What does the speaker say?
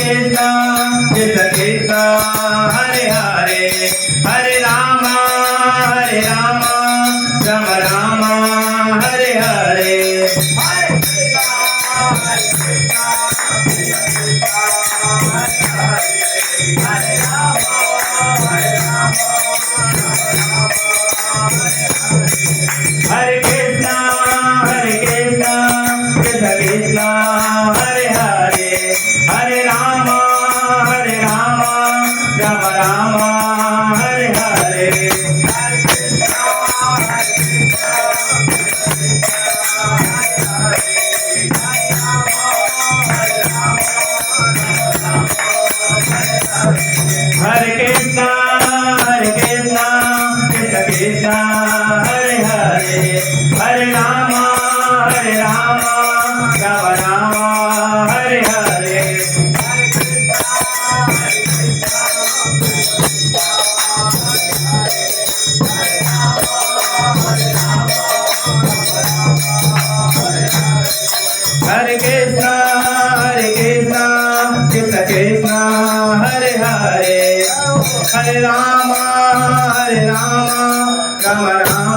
Krishna Krishna Hare Hare Hare Rama Rama Rama Hare Hare Hare Krishna Krishna Krishna Hare Hare Hare Rama Rama Rama Hare Hare Hare Krishna Krishna Krishna Hare Hare Hare Rama Rama Rama Hare Hare Hare Krishna Krishna Krishna Hare Hare Hare Rama Rama Rama